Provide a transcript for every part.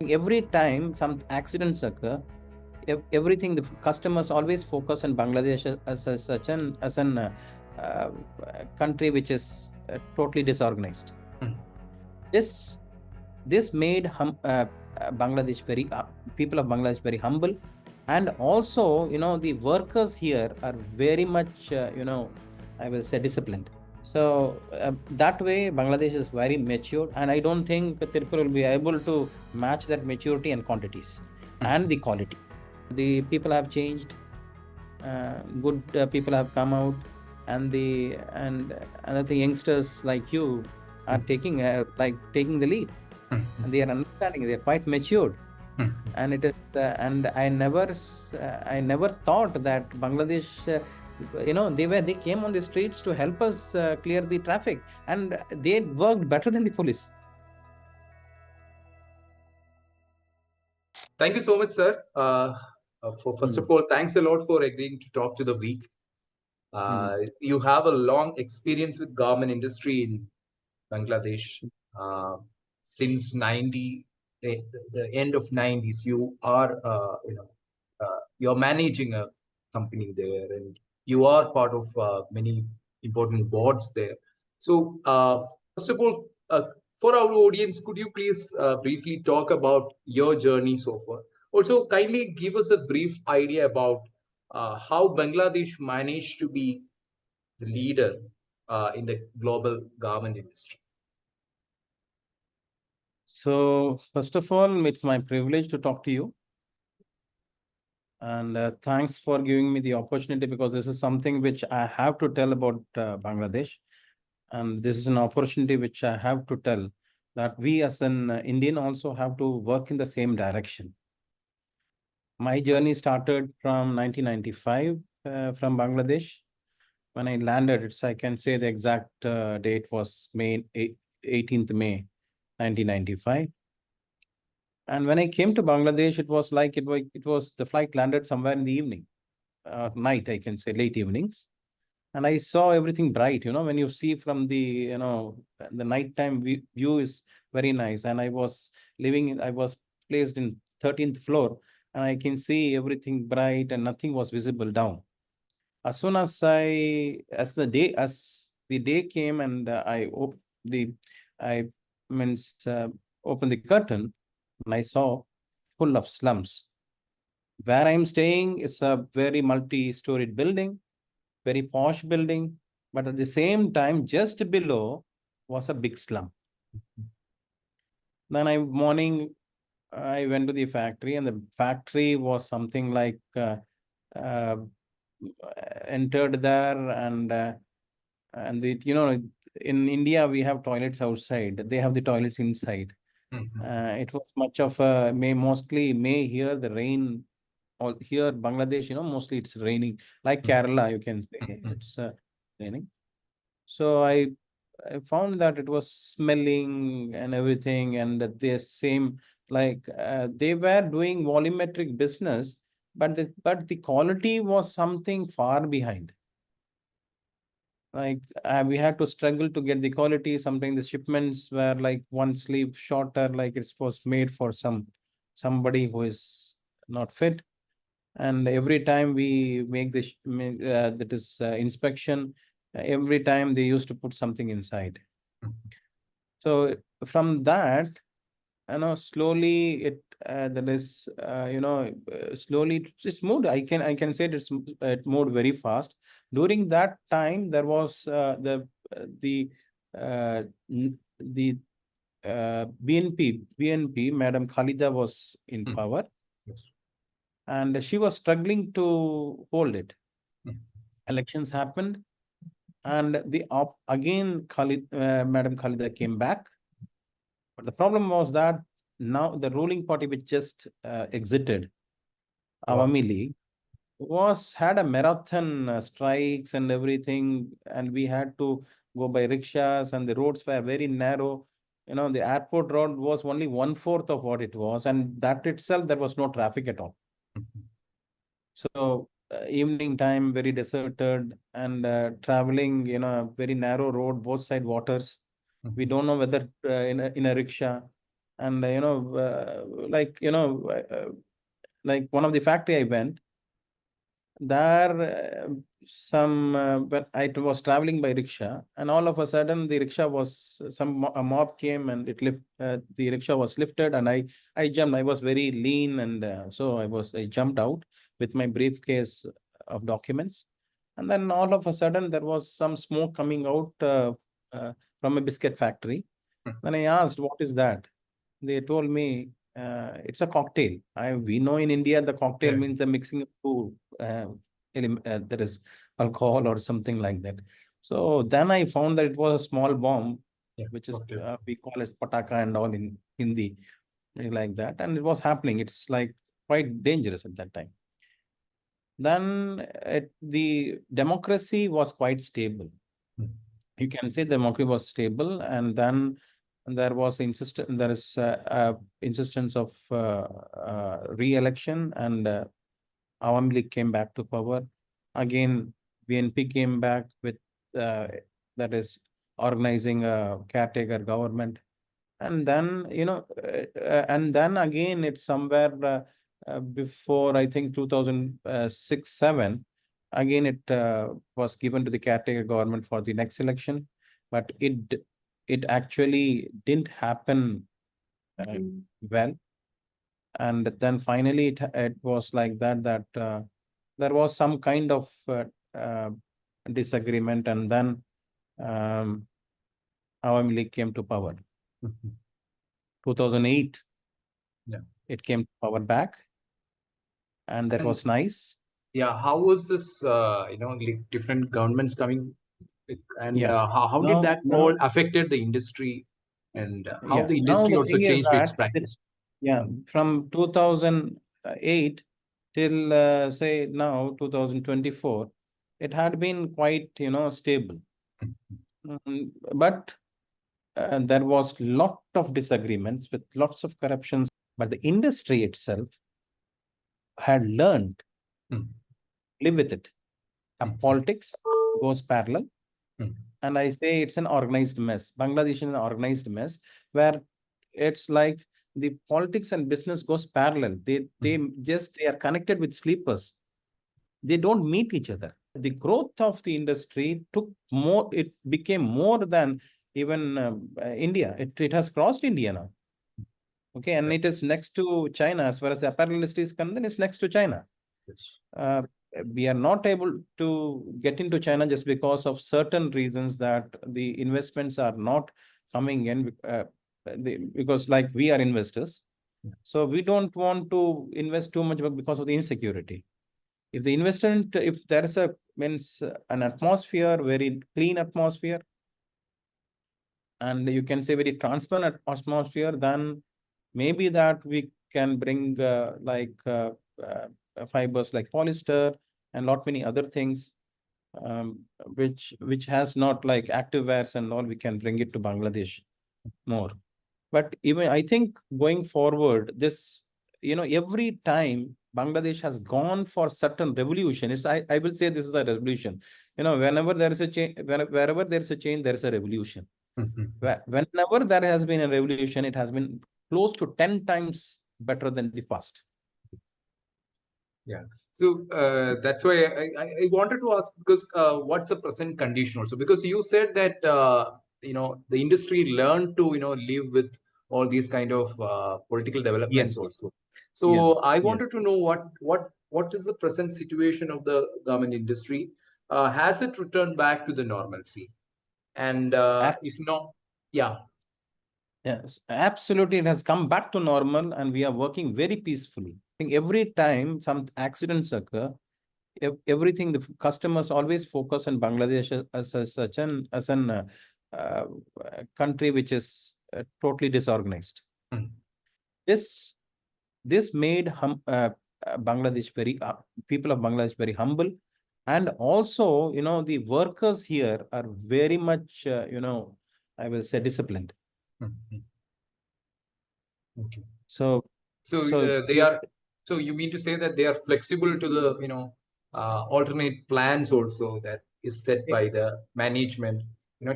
Every time some accidents occur, everything the customers always focus on Bangladesh as such an uh, country which is totally disorganized. Mm. This this made Bangladesh very people of Bangladesh very humble, and also the workers here are very much I will say disciplined. So that way, Bangladesh is very mature, and I don't think Tirupur will be able to match that maturity and quantities and the quality. The people have changed. Good people have come out, and another youngsters like you are taking the lead, and they are understanding. They are quite matured, and it is and I never thought that Bangladesh. They came on the streets to help us clear the traffic, and they worked better than the police. Thank you so much, sir. For first of Mm. all, thanks a lot for agreeing to talk to the week. Mm. You have a long experience with garment industry in Bangladesh. Uh, since 90, the end of 90s, you are, you're managing a company there, and you are part of many important boards there. So, first of all, for our audience, could you please briefly talk about your journey so far? Also, kindly give us a brief idea about how Bangladesh managed to be the leader in the global garment industry. So, first of all, it's my privilege to talk to you. And thanks for giving me the opportunity, because this is something which I have to tell about Bangladesh. And this is an opportunity which I have to tell that we as an Indian also have to work in the same direction. My journey started from 1995 from Bangladesh. When I landed, I can say the exact date was 18th May 1995. And when I came to Bangladesh, it was like it was the flight landed somewhere in the evening, night, I can say, late evenings. And I saw everything bright. When you see from the nighttime view is very nice. And I was placed in 13th floor, and I can see everything bright and nothing was visible down. As soon as the day came, and I means opened the curtain, and I saw full of slums. Where I'm staying is a very multi-storied building, very posh building, but at the same time, just below was a big slum. Then I went to the factory, and the factory was something like uh, entered there, and in India we have toilets outside. They have the toilets inside. It was much of a May here the rain. Or here Bangladesh, mostly it's raining. Like Kerala, you can say it's raining. So I found that it was smelling and everything, and that the same, like they were doing volumetric business, but the quality was something far behind. Like we had to struggle to get the quality. Sometimes the shipments were like one sleeve shorter, like it was made for somebody who is not fit. And every time we make that is inspection, every time they used to put something inside. So from that, slowly that is slowly it's moved. I can say it moved very fast. During that time, there was the BNP Madam Khalida was in power, Yes. and she was struggling to hold it. Mm. Elections happened, and again Madam Khalida came back. But the problem was that now the ruling party, which just exited, Wow. Awami League, was had a marathon strikes and everything, and we had to go by rickshaws, and the roads were very narrow. The airport road was only one-fourth of what it was, and that itself there was no traffic at all. So evening time, very deserted, and traveling, very narrow road, both side waters. We don't know whether in a rickshaw. And like one of the factory I went there, when I was traveling by rickshaw, and all of a sudden the rickshaw was a mob came and the rickshaw was lifted, and I jumped. I was very lean, and so I jumped out with my briefcase of documents, and then all of a sudden there was some smoke coming out from a biscuit factory. Then I asked, "What is that?" They told me it's a cocktail. We know in India the cocktail Yeah. means the mixing of two that is alcohol or something like that. So then I found that it was a small bomb, Yeah. which is Okay. we call it pataka and all in Hindi, like that, and it was happening. It's like quite dangerous at that time. Then the democracy was quite stable. Hmm. You can say democracy was stable, and then there is insistence of re-election, and Awami League came back to power. Again, BNP came back with uh, that is organizing a caretaker government. And then, and then again, it's somewhere before, I think, 2006, 7, again, it was given to the caretaker government for the next election. But it actually didn't happen well. And then finally, it was like that there was some kind of disagreement, and then um, Awami League came to power. 2008, Yeah. it came to power back, and that And was nice. yeah, how was this, like different governments coming, and Yeah. how did Now, that all affected the industry, and how yeah. the Now industry the also thing is changed its that, practice? yeah, from 2008 till say now 2024, it had been quite, stable. But there was lot of disagreements with lots of corruptions, but the industry itself had learned Hmm. live with it. Hmm. Politics goes parallel, Hmm. and I say it's an organized mess. Bangladesh is an organized mess where it's like the politics and business goes parallel. They are connected with sleepers. They don't meet each other. The growth of the industry took more. It became more than even India. It has crossed India now. Okay, and it is next to China as far as the apparel industry is concerned. It's next to China. Yes. Uh, we are not able to get into China just because of certain reasons that the investments are not coming in because like we are investors. So we don't want to invest too much because of the insecurity. If there is a means an atmosphere, very clean atmosphere, and you can say very transparent atmosphere, then maybe that we can bring fibers like polyester and lot many other things, which has not like active wears and all. We can bring it to Bangladesh more. But even I think going forward, this, every time Bangladesh has gone for certain revolution, I will say this is a revolution. Whenever there is a change, wherever there is a change, there is a revolution. Whenever there has been a revolution, it has been close to 10 times better than the past. Yeah. So that's why I wanted to ask, because what's the present condition also? Because you said that the industry learned to live with all these kind of political developments Yes, also. So yes, I yes. wanted to know what is the present situation of the garment industry? Has it returned back to the normalcy? And if Abs- not, yeah. yes, absolutely. It has come back to normal, and we are working very peacefully. I think every time some accidents occur, everything the customers always focus on Bangladesh as an uh, country which is totally disorganized. Hmm. This this made Bangladesh very people of Bangladesh very humble, and also the workers here are very much I will say disciplined. Hmm. Okay. So So so they are. So you mean to say that they are flexible to the alternate plans also that is set by the management,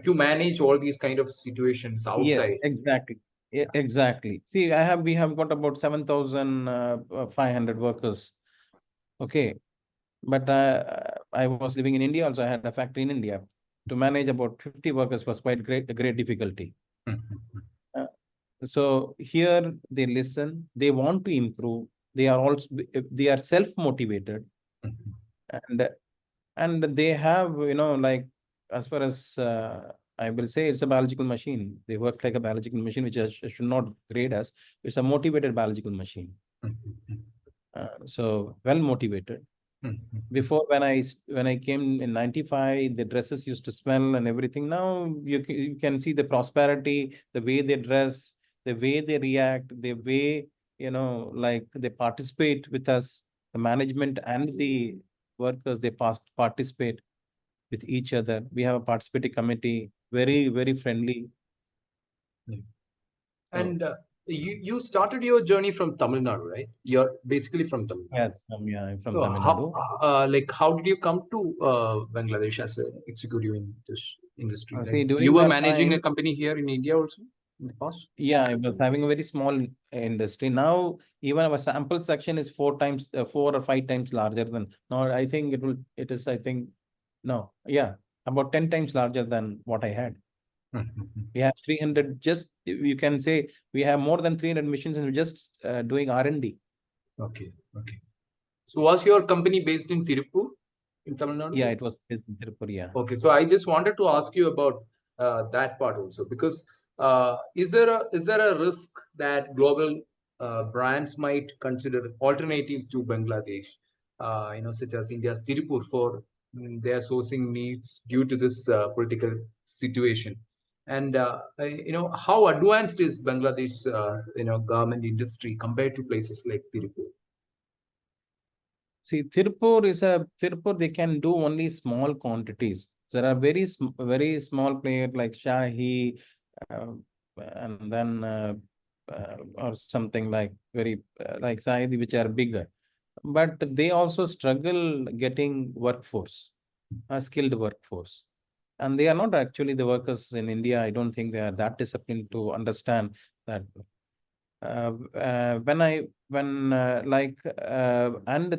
to manage all these kind of situations yes, outside. exactly. Exactly. See, we have got about 7,500 workers. Okay. But I was living in India also. I had a factory in India. To manage about 50 workers was quite a great difficulty. Uh, so here they listen, they want to improve. They are also, they are self-motivated, and they have, like, as far as I will say, it's a biological machine. They work like a biological machine, which I should not grade as. It's a motivated biological machine. So well motivated. Before, when I came in 95, the dresses used to smell and everything. Now you can see the prosperity, the way they dress, the way they react, the way, like they participate with us, the management and the workers, they participate with each other. We have a participatory committee, very, very friendly. So, And you started your journey from Tamil Nadu, right? You're basically from Tamil Nadu. yes, yeah, I'm from So Tamil Nadu. how did you come to Bangladesh as an executive in this industry? Like See, you during were that managing a time, company here in India also in the past? yeah, I was having a very small industry. Now, even our sample section is 4 or 5 times larger than. Now, I think it is, I think, no, yeah, about 10 times larger than what I had. We have 300, just, you can say, we have more than 300 machines and we're just doing R&D. Okay, okay. So was your company based in Tirupur in Tamil Yeah, Nadu? it was based in Tirupur, yeah. Okay, so I just wanted to ask you about that part also, because is there a risk that global brands might consider alternatives to Bangladesh, such as India's Tirupur for their sourcing needs due to this political situation? And how advanced is Bangladesh's garment industry compared to places like Tirupur? See, Tirupur, they can do only small quantities. There are very small players like Shahi, uh, and then or something like very like Saidi, which are bigger. But they also struggle getting workforce, a skilled workforce. And they are not actually the workers in India. I don't think they are that disciplined to understand that and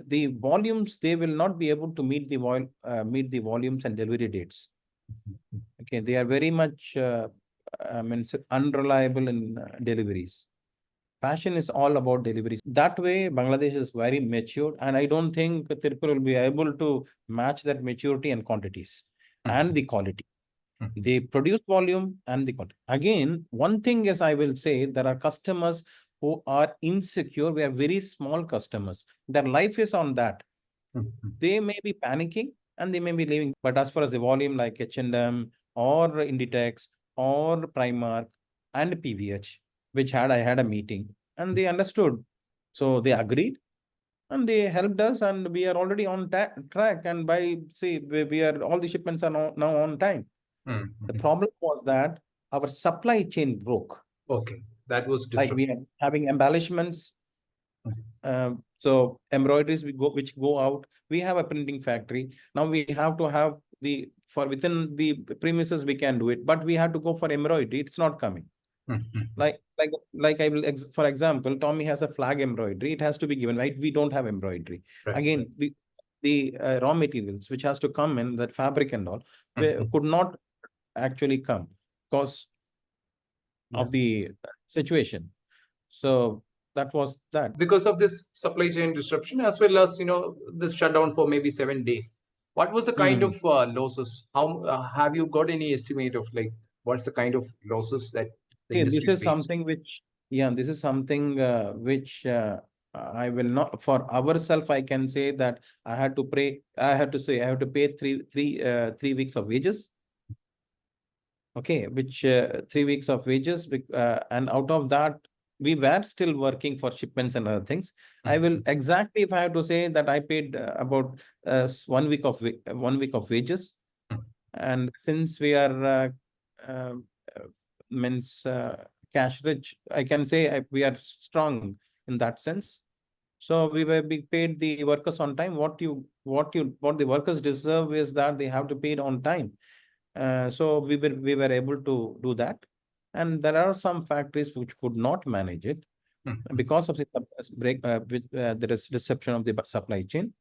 the volumes, they will not be able to meet the volumes and delivery dates. Okay, they are very much unreliable in deliveries. Fashion is all about deliveries. That way, Bangladesh is very matured, and I don't think Tirupur will be able to match that maturity and quantities and the quality. They produce volume and the quantity. Again, one thing is, I will say, there are customers who are insecure. We are very small customers. Their life is on that. They may be panicking and they may be leaving. But as far as the volume, like H&M or Inditex or Primark and PVH, which I had a meeting and they understood. So they agreed and they helped us, and we are already on track. And we are, all the shipments are now on time. The problem was that our supply chain broke. Okay, that was Like, disrupted. we are having embellishments, so embroideries which go out. We have a printing factory. Now we have to have for within the premises we can do it, but we have to go for embroidery. It's not coming. Like I will, for example, Tommy has a flag embroidery. It has to be given, right? We don't have embroidery. Right, Again, right. the raw materials which has to come in, that fabric and all, could not actually come because Yeah. of the situation. So that was that. Because of this supply chain disruption, as well as this shutdown for maybe 7 days, what was the kind of losses? How have you got any estimate of, like, what's the kind of losses that the Okay, this industry is faced? something which, yeah, this is something which I will not, for ourselves, I can say that I had to say, I have to pay 3 weeks of wages. Okay, which 3 weeks of wages, and out of that, we were still working for shipments and other things. I will exactly, if I have to say, that I paid about 1 week of wages. And since we are uh, uh, means cash rich, I can say we are strong in that sense. So we were being paid the workers on time. What the workers deserve is that they have to pay it on time. So we were able to do that. And there are some factories which could not manage it because of the there is disruption of the supply chain.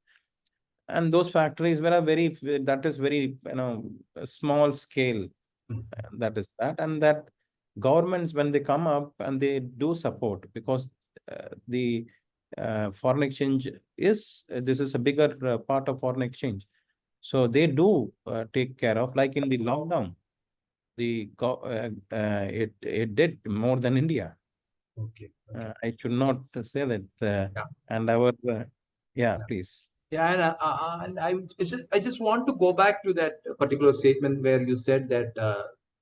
And those factories were a very, that is very, a small scale. That is that. And that governments, when they come up and they do support, because the foreign exchange is, this is a bigger part of foreign exchange. So they do take care of, like in the lockdown, it did more than India. Okay. I should not say that. Yeah. And our, please. Yeah, and I just want to go back to that particular statement where you said that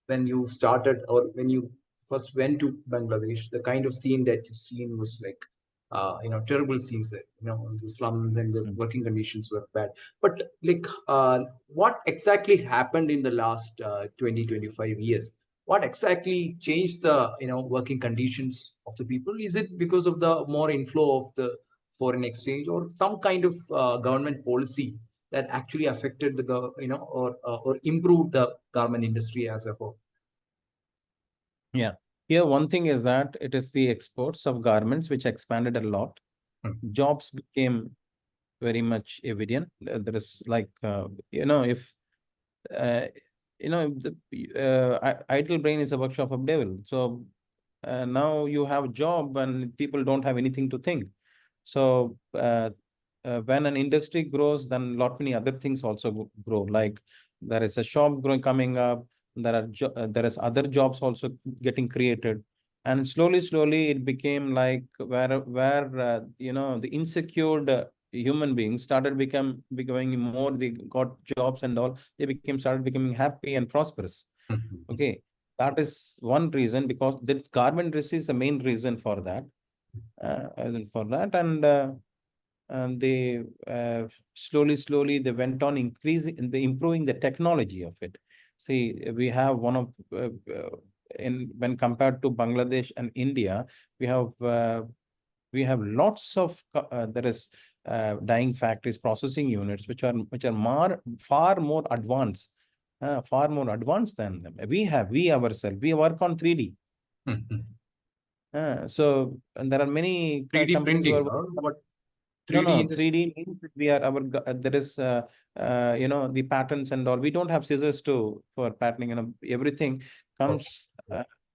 when you started or when you first went to Bangladesh, the kind of scene that you seen was like terrible scenes that the slums and the working conditions were bad. But like what exactly happened in the last 20-25 years? What exactly changed the working conditions of the people? Is it because of the more inflow of the foreign exchange or some kind of government policy that actually affected the or improved the garment industry as a whole? Yeah. Here, one thing is that it is the exports of garments which expanded a lot. Jobs became very much evident. There is like, if, idle brain is a workshop of devil. So now you have a job and people don't have anything to think. So when an industry grows, then lot many other things also grow. Like there is a shop growing coming up. There is other jobs also getting created, and slowly it became like where the insecure human beings started becoming more. They got jobs and all. They started becoming happy and prosperous. Okay, that is one reason, because the garment industry is the main reason for that. And they slowly they went on improving the technology of it. See, we have one of when compared to Bangladesh and India, we have lots of there is dyeing factories, processing units, which are far more advanced, than them. We ourselves, we work on 3D. And there are many 3D companies who printing are or what? no, 3D no, in this? 3D means that we are there is the patterns and all. We don't have scissors for patterning, everything comes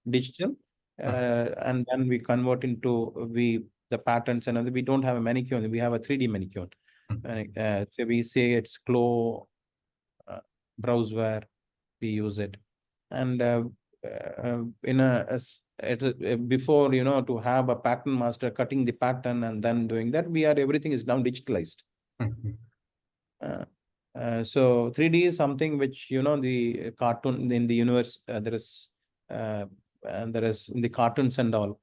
digital, and then we convert into the patterns and other. We don't have a manicure, we have a 3D manicure. So we say it's glow, browseware, we use it. And in before, to have a pattern master cutting the pattern and then doing that, everything is now digitalized. So 3D is something which, the cartoon in the universe, there is in the cartoons and all.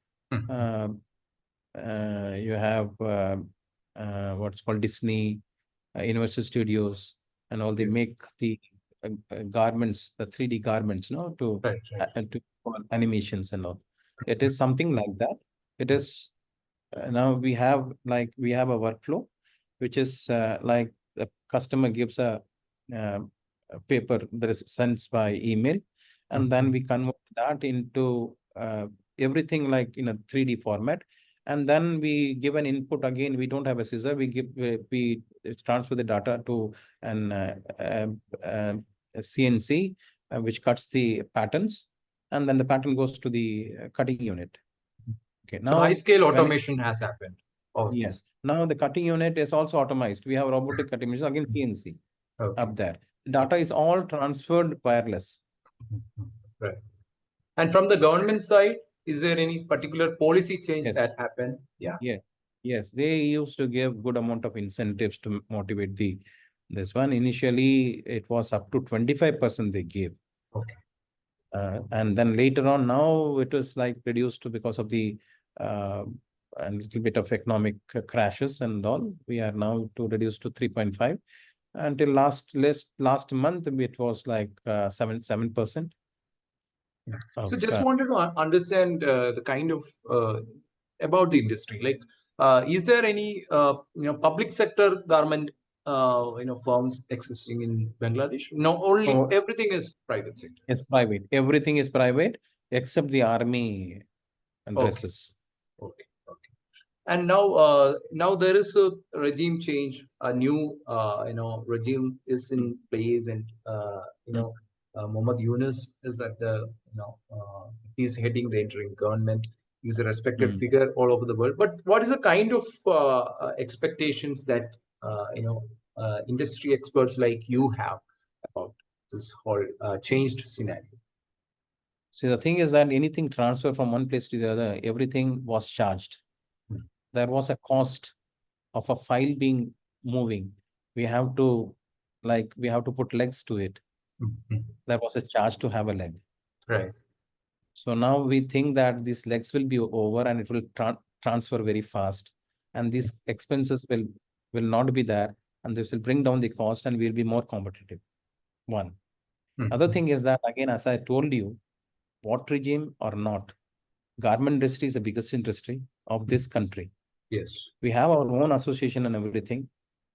You have what's called Disney, Universal Studios, and all. They make the garments, the 3D garments, to for animations and all. It is something like that. It is now we have a workflow, which is like the customer gives a paper that is sent by email, and then we convert that into everything like in a 3D format. And then we give an input again. We don't have a scissor. We transfer the data to a CNC, which cuts the patterns, and then the pattern goes to the cutting unit. Okay, now so high scale automation has happened. Yes. Now the cutting unit is also automated. We have robotic cutting machines, again CNC up there. Data is all transferred wireless. Right. And from the government side, is there any particular policy change that happened? Yeah. Yes. They used to give good amount of incentives to motivate this one. Initially, it was up to 25% they gave. Okay. And then later on, now it was like reduced to, because of the a little bit of economic crashes and all. We are now to reduce to 3.5. Until last month, it was like 7%. So just wanted to understand the kind of about the industry. Like, is there any public sector garment firms existing in Bangladesh? No, only everything is private sector. It's private. Everything is private. except the army and Okay. dresses. Okay. Okay. And now there is a regime change. A new regime is in place, and Mm, Muhammad Yunus is at the he's heading the interim government. He's a respected mm. figure all over the world. But what is the kind of expectations that industry experts like you have about this whole changed scenario? See, the thing is that anything transfer from one place to the other, everything was charged. Mm, There was a cost of a file being moving. We have to, like, we have to put legs to it. mm, mm. There was a charge to have a leg. Right. So now we think that these legs will be over and it will transfer very fast. And these expenses will not be there. And this will bring down the cost and we'll be more competitive. One. Mm, Other mm. thing is that, again, as I told you, what regime or not, garment industry is the biggest industry of Mm. this country. Yes. We have our own association and everything,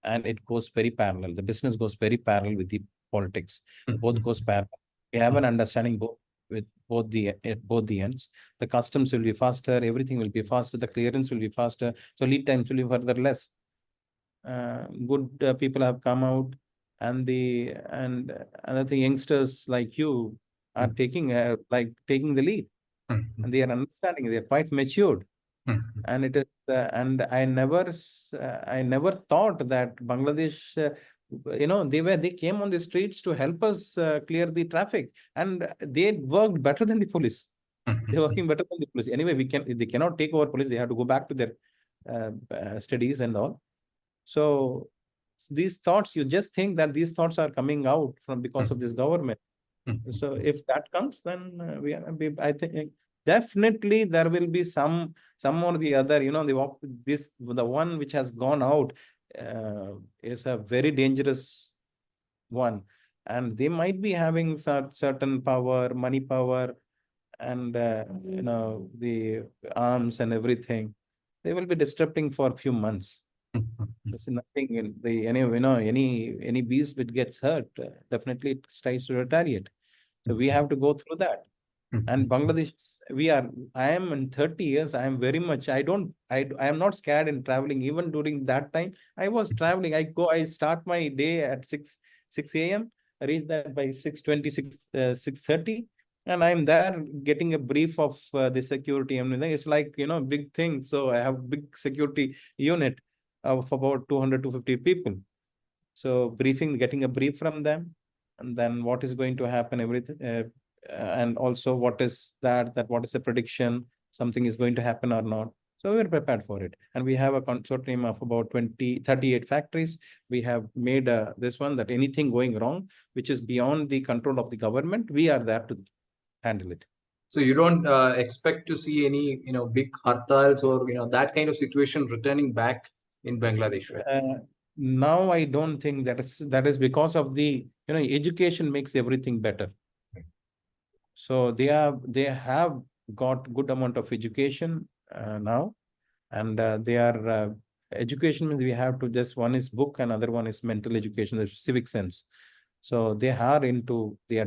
and it goes very parallel. The business goes very parallel with the politics. Mm, Both mm, goes parallel. We have mm, an understanding both with both the at both the ends. The customs will be faster, everything will be faster, the clearance will be faster, so lead times will be further less. Good people have come out, and another thing, youngsters like you are mm, taking the lead, mm, mm, and they are understanding. They are quite matured, mm, and it is and I never thought that Bangladesh they came on the streets to help us clear the traffic, and they worked better than the police. mm, They're mm, working better than the police. Anyway, they cannot take over police. They have to go back to their studies and all. So these thoughts, you just think that these thoughts are coming out from because of mm, this government. mm, So mm, if that comes, then I think definitely there will be some or the other. The one which has gone out is a very dangerous one, and they might be having certain power, money power, and the arms and everything. They will be disrupting for a few months. mm, mm, mm, There's nothing in the any beast which gets hurt, definitely it tries to retaliate. So we have to go through that. mm, And mm, mm. Bangladesh, I am in 30 years, I am very much, I am not scared in traveling. Even during that time, I was traveling. I start my day at 6 a.m. I reach that by 6:20, 6:30. And I'm there getting a brief of the security and everything. It's like, big thing. So I have big security unit of about 200 to 50 people. So getting a brief from them, and then what is going to happen, everything, and also what is the prediction, something is going to happen or not. So we're prepared for it, and we have a consortium of about 38 factories. We have made this one that anything going wrong, which is beyond the control of the government, we are there to handle it. So you don't expect to see any, big hartals or, that kind of situation returning back in Bangladesh, right? Uh, Now I don't think that is because of the education makes everything better. So they have got good amount of education now, and they are education means we have to just one is book and other one is mental education, the civic sense. So they are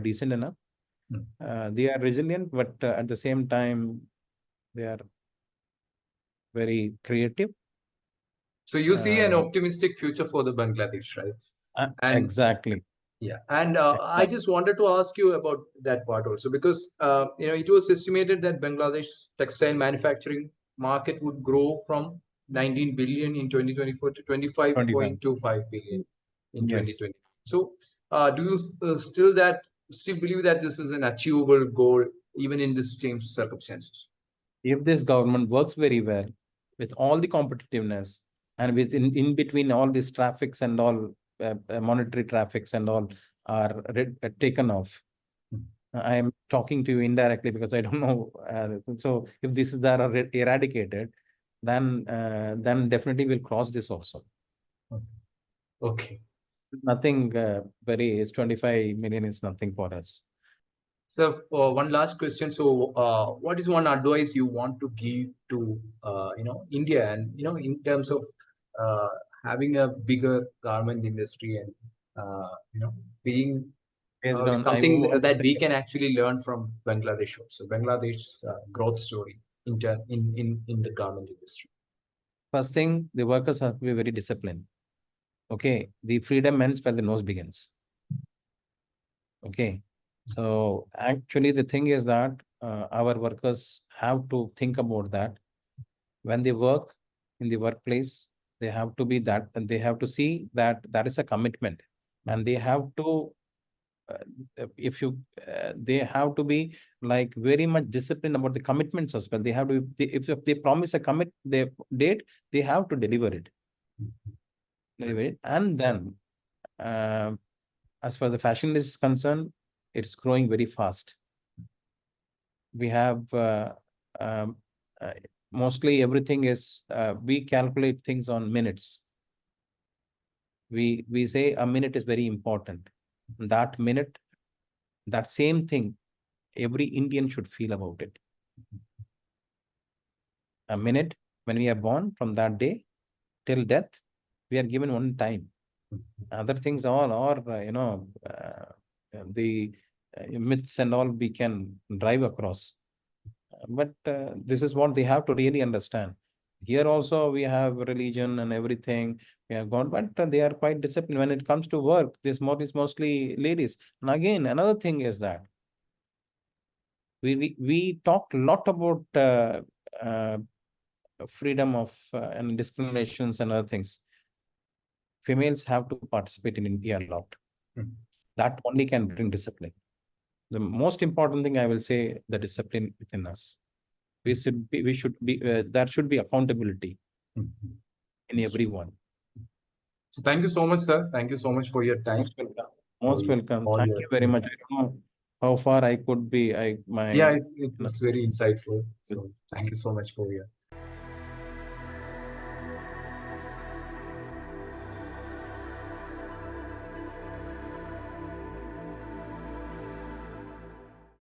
decent enough. Mm. They are resilient, but at the same time they are very creative. So you see an Uh, optimistic future for the Bangladesh, right? And exactly. yeah, and I Exactly. just wanted to ask you about that part also because it was estimated that Bangladesh textile manufacturing market would grow from 19 billion in 2024 to 25. 25.25 billion in Yes. 2020. So, do you still believe that this is an achievable goal even in this changed circumstances? If this government works very well with all the competitiveness and with in between all these traffics and all monetary traffics and all are taken off. Mm. I am talking to you indirectly because I don't know. So if this is that are eradicated, then definitely we'll cross this also. Okay. Nothing very, it's 25 million is nothing for us. So, one last question. So, what is one advice you want to give to India, and in terms of uh, having a bigger garment industry and being based on something that we can actually learn from Bangladesh also. Bangladesh's growth story in the garment industry. First thing, the workers have to be very disciplined. Okay, the freedom ends where the nose begins. Okay, so actually the thing is that our workers have to think about that when they work in the workplace. They have to be that, and they have to see that that is a commitment, and they have to if you they have to be like very much disciplined about the commitments as well. They have to if they promise a commit their date, they have to deliver it. And then as far as the fashion is concerned, it's growing very fast. We have um, uh, mostly everything is we calculate things on minutes. We say a minute is very important. That minute, that same thing, every Indian should feel about it. A minute when we are born, from that day till death, we are given one time. Other things all are the myths and all we can drive across. But this is what they have to really understand. Here also we have religion and everything. We have gone, but they are quite disciplined when it comes to work. This more is mostly ladies. And again, another thing is that we talk a lot about uh, freedom of and discriminations and other things. Females have to participate in India a lot. That only can bring discipline. The most important thing I will say, the discipline within us. We should be there should be accountability in everyone. So thank you so much, sir. Thank you so much for your time. Most welcome. Most welcome. All Thank your you very much. I insights. don't know how far I could be. Yeah, it was very insightful. So thank you so much for your